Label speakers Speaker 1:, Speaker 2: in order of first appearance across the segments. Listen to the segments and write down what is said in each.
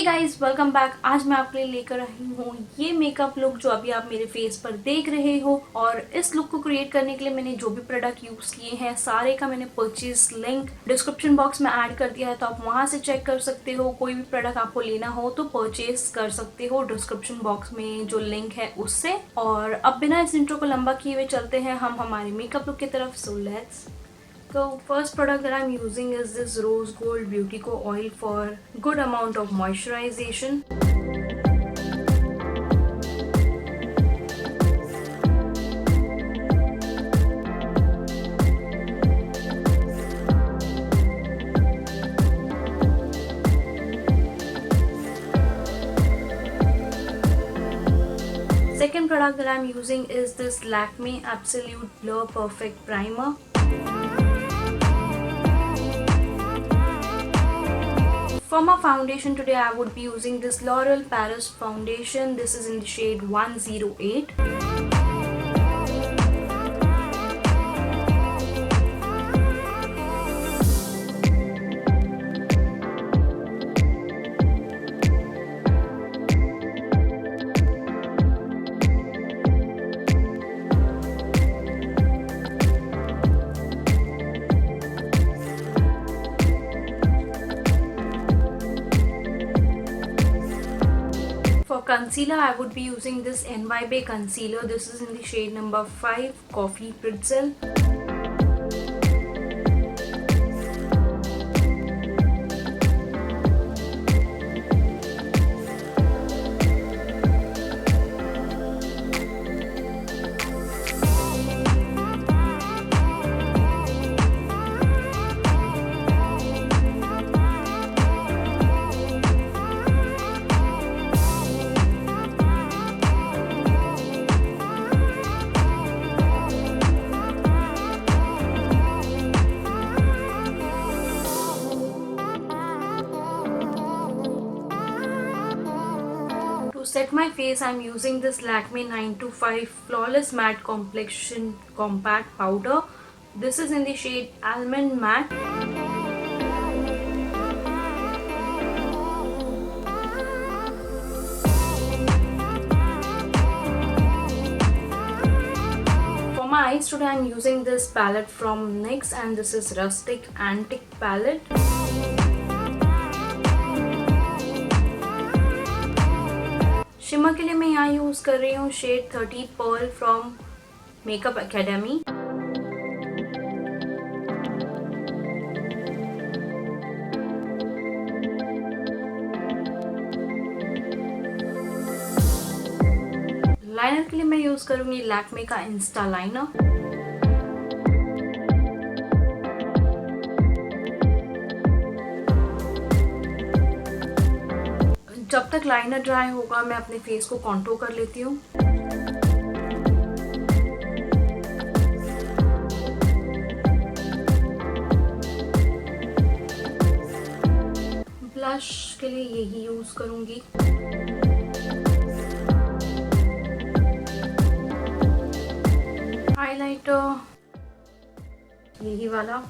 Speaker 1: Guys welcome back. आज मैं आपके लिए लेकर आई हूँ ये मेकअप लुक जो अभी आप मेरे फेस पर देख रहे हो। और इस लुक को क्रिएट करने के लिए मैंने जो भी प्रोडक्ट यूज किए हैं सारे का मैंने परचेज लिंक डिस्क्रिप्शन बॉक्स में ऐड कर दिया है, तो आप वहां से चेक कर सकते हो। कोई भी प्रोडक्ट आपको लेना हो तो परचेज कर सकते हो डिस्क्रिप्शन बॉक्स में जो लिंक है उससे। और अब बिना इस इंट्रो को लंबा किए हुए चलते हैं हम हमारे मेकअप लुक की तरफ। So let's So first product that I'm using is this Rose Gold Beauty Co oil for good amount of moisturization. Second product that I'm using is this Lakme Absolute Blur Perfect Primer. For my foundation today I would be using this L'Oreal Paris foundation. This is in the shade 108. For concealer, I would be using this Infallible concealer. This is in the shade number 5, Coffee Pretzel. To set my face, I'm using this Lakme 925 Flawless Matte Complexion Compact Powder. This is in the shade Almond Matte. For my eyes today, I'm using this palette from NYX and this is Rustic Antique Palette. Shimmer के लिए मैं यहाँ use कर रही हूँ shade 30 pearl from makeup academy. Liner के लिए मैं यूज करूंगी लैक्मे का इंस्टा लाइनर। जब तक लाइनर ड्राई होगा मैं अपने फेस को कॉन्टूर कर लेती हूँ। ब्लश के लिए यही यूज करूंगी। हाइलाइटर यही वाला।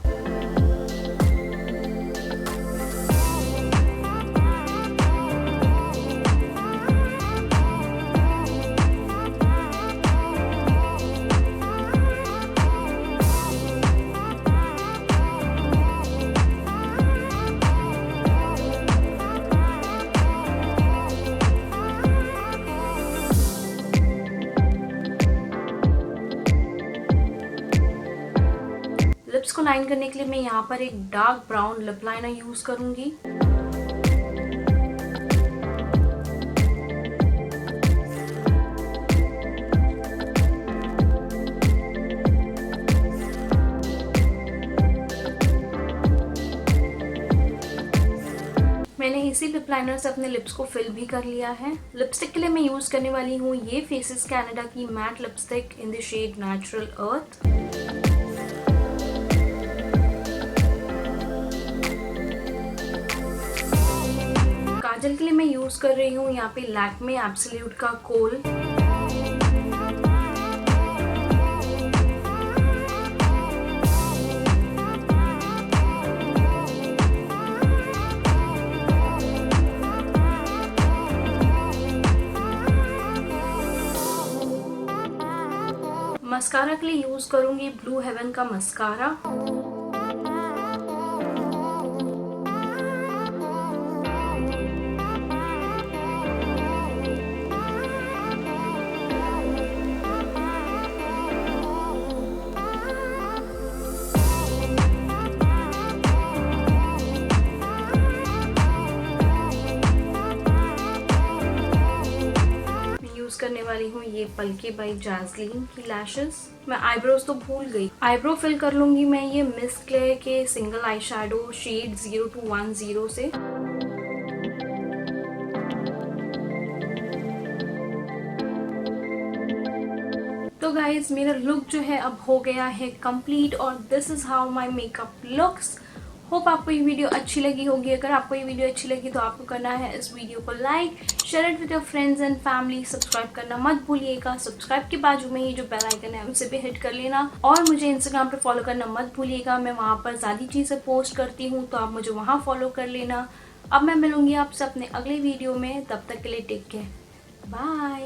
Speaker 1: लिप्स को लाइन करने के लिए मैं यहाँ पर एक dark brown lip liner use करूंगी। मैंने इसी लिप लाइनर से अपने लिप्स को फिल भी कर लिया है। लिपस्टिक के लिए मैं यूज करने वाली हूँ ये फेसेस कनाडा की matte lipstick in the shade natural earth. Kajal के लिए मैं यूज कर रही हूँ यहाँ पे लैक्मे एब्सोल्यूट का कोल। मस्कारा के लिए यूज करूंगी ब्लू हेवन का मस्कारा। करने वाली हूँ ये पलके बाई जैस्लीन की लैशेस। मैं आईब्रोज तो भूल गई, आईब्रो फिल कर लूंगी मैं ये मिस क्लेयर के सिंगल आई शेडो शेड 0210 से। तो गाइज मेरा लुक जो है अब हो गया है कंप्लीट और this is how my makeup looks. Hope आपको ये वीडियो अच्छी लगी होगी। अगर आपको ये वीडियो अच्छी लगी तो आपको करना है इस वीडियो को like, share it with your friends and family, subscribe करना मत भूलिएगा। सब्सक्राइब के बाजू में ही जो बेल आइकन है उसे भी हिट कर लेना और मुझे इंस्टाग्राम पे फॉलो करना मत भूलिएगा। मैं वहाँ पर ज़्यादा चीज़ें पोस्ट करती हूँ तो आप मुझे वहाँ फॉलो कर लेना। अब मैं मिलूंगी आपसे अपने अगले वीडियो में, तब तक के लिए टेक केयर, बाय।